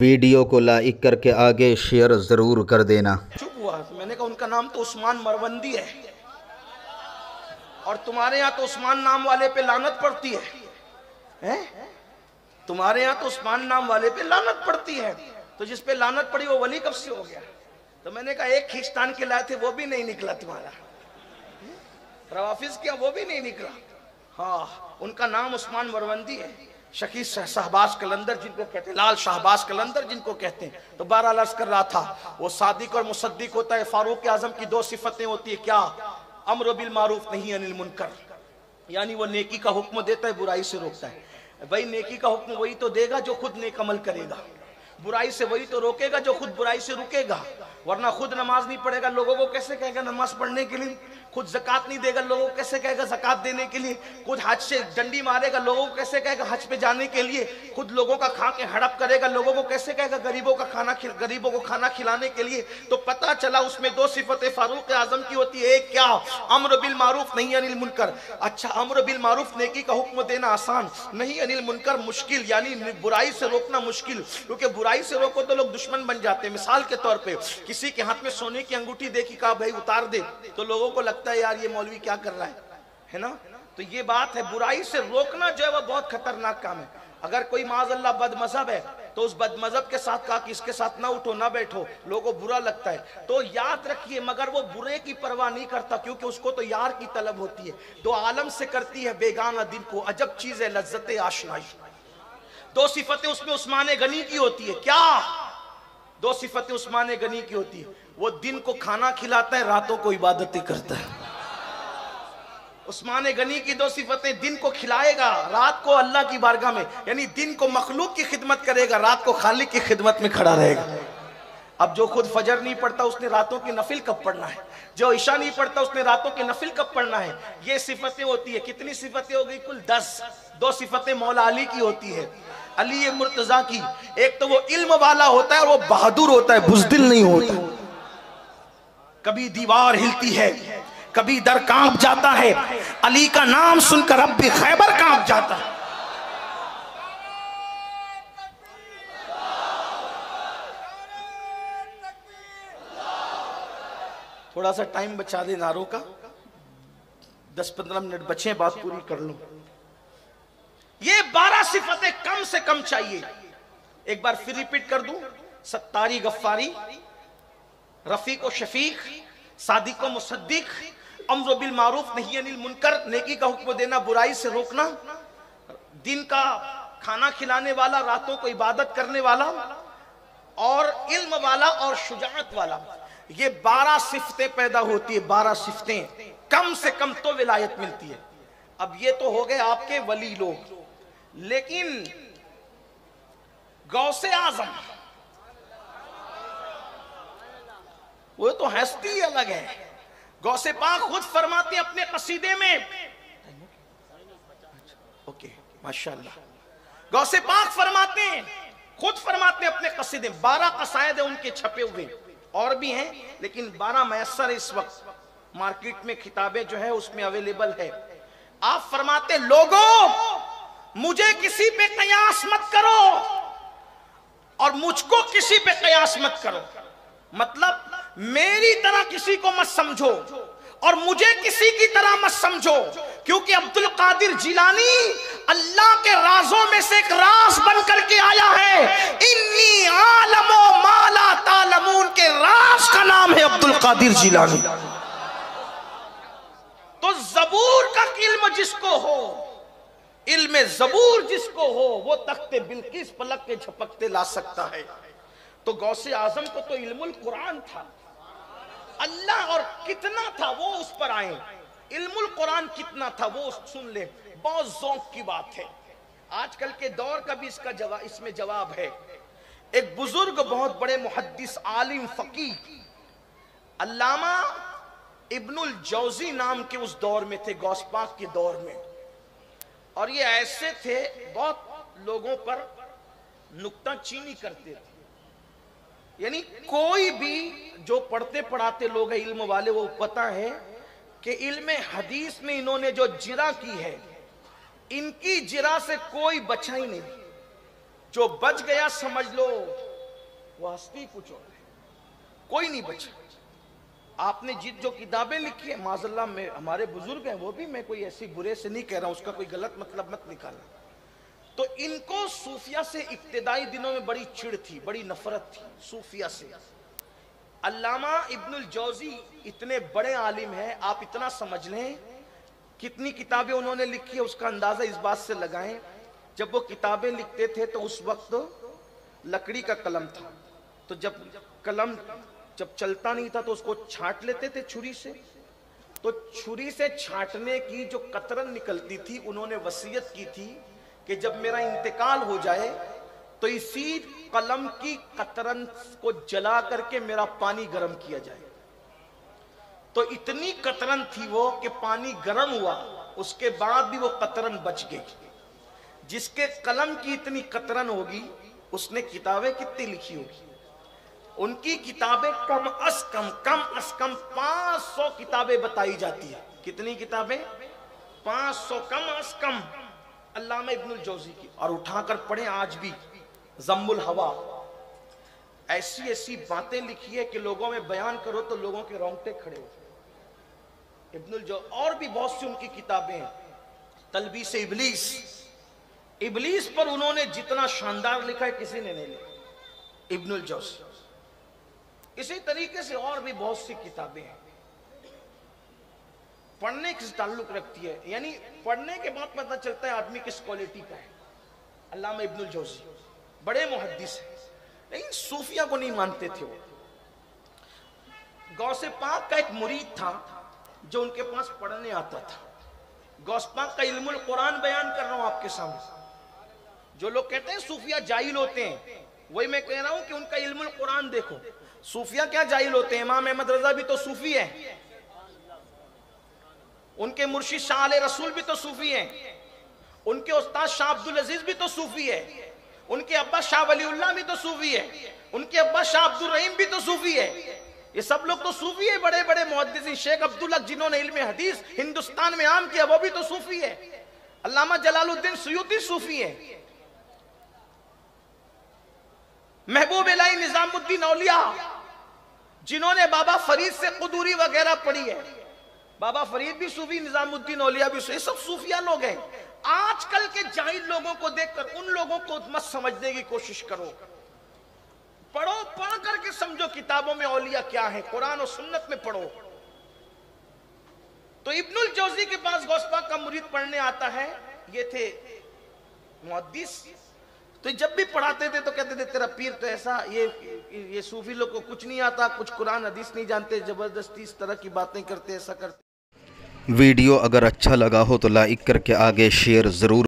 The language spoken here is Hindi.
वीडियो को लाइक करके आगे शेयर ज़रूर कर देना। चुप हुआ। मैंने कहा उनका नाम तो उस्मान मरवंदी है और तुम्हारे यहाँ तो उस्मान नाम वाले पे लानत पड़ती है? तुम्हारे यहाँ तो उस्मान नाम वाले पे लानत पड़ती है, तो जिस पे लानत पड़ी वो वली कब से हो गया? तो मैंने कहा एक खींचतान के लाए थे वो भी नहीं निकला तुम्हारा, रवाफिज किया वो भी नहीं निकला। हाँ, उनका नाम उस्मान मरवंदी है। शकील शहबाज कलंदर जिनको कहते हैं, लाल शहबाज कलंदर जिनको कहते हैं। तो 12 अर्ज कर रहा था, वो सादिक और मुसद्दिक होता है। फारूक आजम की 2 सिफतें होती है, क्या? अम्र बिल मारूफ नहीं अनिल मुनकर, यानी वो नेकी का हुक्म देता है, बुराई से रोकता है। भाई नेकी का हुक्म वही तो देगा जो खुद नेक अमल करेगा, बुराई से वही तो रोकेगा जो खुद बुराई से रुकेगा। वरना खुद नमाज नहीं पढ़ेगा, लोगों को कैसे कहेगा नमाज पढ़ने के लिए? खुद ज़कात नहीं देगा, लोगों को कैसे कहेगा ज़कात देने के लिए? खुद हज से डंडी मारेगा, लोगों को कैसे कहेगा हज पे जाने के लिए? खुद लोगों का खा के हड़प करेगा, लोगों को कैसे कहेगा गरीबों को खाना खिलाने के लिए? तो पता चला उसमें 2 सिफतें फारूक आजम की होती है। एक क्या? अम्र बिल मारूफ नहीं अनिल मुनकर। अच्छा, अम्र बिल मारूफ नेकी का हुक्म देना आसान, नहीं अनिल मुनकर मुश्किल, यानी बुराई से रोकना मुश्किल। क्योंकि बुराई से रोको तो लोग दुश्मन बन जाते हैं। मिसाल के तौर पे किसी के हाथ में सोने की अंगूठी देखी, कहा भाई उतार दे, तो लोगों को लगता है यार ये मौलवी क्या कर रहा है ना? तो ये बात है, बुराई से रोकना जो है वो बहुत खतरनाक काम है। अगर कोई माज़अल्लाह बदमज़हब है तो उस बदमज़हब के साथ कहा कि इसके साथ ना उठो ना बैठो, लोगों को बुरा लगता है, तो याद रखिए मगर वो बुरे की परवाह नहीं करता, क्योंकि उसको तो यार की तलब होती है। 2 आलम से करती है बेगाना दिल को, अजब चीज है लज्जत आशनाई। 2 सिफतें उसमें उस्मान गनी की होती है। क्या? 2 सिफतें उस्मान गनी की होती है। वो दिन को खाना खिलाता है, रातों को इबादतें करता है। उस्मान गनी की 2 सिफतें, दिन को खिलाएगा, रात को अल्लाह की बारगाह में, यानी दिन को मखलूक की खिदमत करेगा, रात को खालिक की खिदमत में खड़ा रहेगा। अब जो खुद फजर नहीं पढ़ता उसने रातों की नफिल कब पढ़ना है? जो ईशा नहीं पढ़ता उसने रातों की नफिल कब पढ़ना है? ये सिफतें होती है। कितनी सिफतें हो गई? कुल 10। 2 सिफतें मौला अली की होती है, अली मुर्तजा की। एक तो वो इल्म वाला होता है और वो बहादुर होता है, बुज़दिल नहीं होता। कभी दीवार हिलती है, कभी दर कांप जाता है, अली का नाम सुनकर अब भी खैबर कांप जाता है। थोड़ा सा टाइम बचा दे नारों का, 10-15 मिनट बचे, बात पूरी कर लो। ये 12 सिफतें कम से कम चाहिए। एक बार फिर रिपीट कर दूं, सत्तारी गफ्फारी, रफीक व शफीक, सादिक व मुसद्दिक, अम्र बिल मारूफ नहीं अनिल मुनकर, नेकी का हुक्म देना, बुराई से रोकना, दिन का खाना खिलाने वाला, रातों को इबादत करने वाला, और इल्म वाला और शुजाअत वाला। ये 12 सिफतें पैदा होती है। 12 सिफतें कम से कम तो विलायत मिलती है। अब ये तो हो गए आपके वली लोग, लेकिन गौसे आजम वो तो हस्ती अलग है। गौसे पाक खुद फरमाते हैं अपने कसीदे में, ओके माशाल्लाह, गौसे पाक फरमाते हैं, खुद फरमाते हैं अपने कसीदे, 12 कसायद है उनके छपे हुए, और भी हैं लेकिन 12 मैसर इस वक्त मार्केट में किताबें जो है उसमें अवेलेबल है। आप फरमाते लोगों मुझे किसी पे कयास मत करो और मुझको किसी पे कयास मत करो, मतलब मेरी तरह किसी को मत समझो और मुझे किसी की तरह मत समझो, क्योंकि अब्दुल कादिर जिलानी अल्लाह के राजों में से एक राज बन करके आया है। इन्नी आलमो माला तालमून के राज का नाम है अब्दुल कादिर जिलानी। तो जबूर का इल्म जिसको हो, इल्म जबूर जिसको हो, वो तख्ते बिल्किस पलक के झपकते ला सकता है। तो गौसे आजम को तो इल्मुल कुरान था, अल्लाह और कितना था वो उस पर आए, इल्मुल कुरान कितना था वो सुन ले। बहुत ज़ौक़ की बात है, आजकल के दौर का भी इसमें जवाब है। एक बुजुर्ग बहुत बड़े मुहद्दिस आलिम फकीह अल्लामा इब्नुल जौजी नाम के उस दौर में थे, गौस पाक के दौर में, और ये ऐसे थे बहुत लोगों पर नुक्ता चीनी करते थे। यानी कोई भी जो पढ़ते पढ़ाते लोग हैं इल्म वाले, वो पता है कि इल्म हदीस में इन्होंने जो जिरा की है, इनकी जिरा से कोई बचा ही नहीं। जो बच गया समझ लो वो हस्ती कुछ और है, कोई नहीं बचा। आपने जो किताबें लिखी है माज़अल्लाह में हमारे बुजुर्ग हैं, वो भी मैं कोई ऐसी बुरे से नहीं कह रहा हूं, उसका कोई गलत मतलब मत निकालना। तो इनको सूफिया से इब्तिदाई दिनों में बड़ी चिढ़ थी, बड़ी नफरत थी सूफिया से। अल्लामा इब्नुल जौजी इतने बड़े आलिम हैं, आप इतना समझ लें कितनी किताबें उन्होंने लिखी है उसका अंदाजा इस बात से लगाएं, जब वो किताबें लिखते थे तो उस वक्त लकड़ी का कलम था, तो जब कलम जब चलता नहीं था तो उसको छांट लेते थे छुरी से। तो छुरी से छांटने की जो कतरन निकलती थी, उन्होंने वसीयत की थी कि जब मेरा इंतकाल हो जाए तो इसी कलम की कतरन को जला करके मेरा पानी गर्म किया जाए। तो इतनी कतरन थी वो कि पानी गर्म हुआ, उसके बाद भी वो कतरन बच गई। जिसके कलम की इतनी कतरन होगी उसने किताबें कितनी लिखी होगी। उनकी किताबें कम अस कम 500 किताबें बताई जाती है। कितनी किताबें? 500 कम अस कम अल्लामा इब्नुल जौजी की। और उठाकर पढ़े आज भी ज़म्मुल हवा, ऐसी ऐसी बातें लिखी है कि लोगों में बयान करो तो लोगों के रोंगटे खड़े हो। इब्नुल जौजी और भी बहुत सी उनकी किताबें हैं। तलबीस इबलीस, इबलीस पर उन्होंने जितना शानदार लिखा है किसी ने नहीं लिखा, इब्नुल जौजी। इसी तरीके से और भी बहुत सी किताबें हैं। पढ़ने से ताल्लुक रखती है, यानी पढ़ने के बाद पता चलता है आदमी किस क्वालिटी का है। अल्लामा इब्नुल जौजी बड़े मुहद्दिस हैं, लेकिन सूफिया को नहीं मानते थे वो। गौसे पाक का एक मुरीद था जो उनके पास पढ़ने आता था। गौस पाक का इल्मुल कुरान बयान कर रहा हूं आपके सामने। जो लोग कहते हैं सूफिया जाहिल होते हैं, वही मैं कह रहा हूं कि उनका इल्मुल कुरान देखो। सूफिया क्या जाहिल होते हैं? इमाम अहमद रजा भी तो सूफी है, उनके मुर्शिद शाह आले रसूल भी तो सूफी हैं, उनके उस्ताद शाह अब्दुल अजीज भी तो सूफी है, उनके अब्बा शाह वलीउल्लाह भी तो सूफी है, उनके अब्बा शाह अब्दुल रहीम भी तो सूफी है। ये सब लोग तो सूफी है, बड़े बड़े मुहद्दिस। शेख अब्दुल्ला जिन्होंने इल्म हदीस हिंदुस्तान में आम किया वो भी तो सूफी है। अल्लामा जलालुद्दीन सुयूती सूफी है। महबूब इलाही निजामुद्दीन औलिया जिन्होंने बाबा फरीद से कुदूरी वगैरह पढ़ी है, बाबा फरीद भी सूफी, निजामुद्दीन औलिया भी सूफी, सब सूफिया लोग हैं। आजकल के जाहिल लोगों को देखकर उन लोगों को मत समझने की कोशिश करो। पढ़ो, पढ़ करके समझो किताबों में औलिया क्या है, कुरान और सुन्नत में पढ़ो। तो इब्नुल जौजी के पास गौस पाक का मुरीद पढ़ने आता है, ये थे मुहद्दिस। तो जब भी पढ़ाते थे तो कहते थे तेरा पीर तो ऐसा, ये सूफी लोग को कुछ नहीं आता, कुछ कुरान हदीस नहीं जानते, जबरदस्ती इस तरह की बातें करते, ऐसा करते। वीडियो अगर अच्छा लगा हो तो लाइक करके आगे शेयर ज़रूर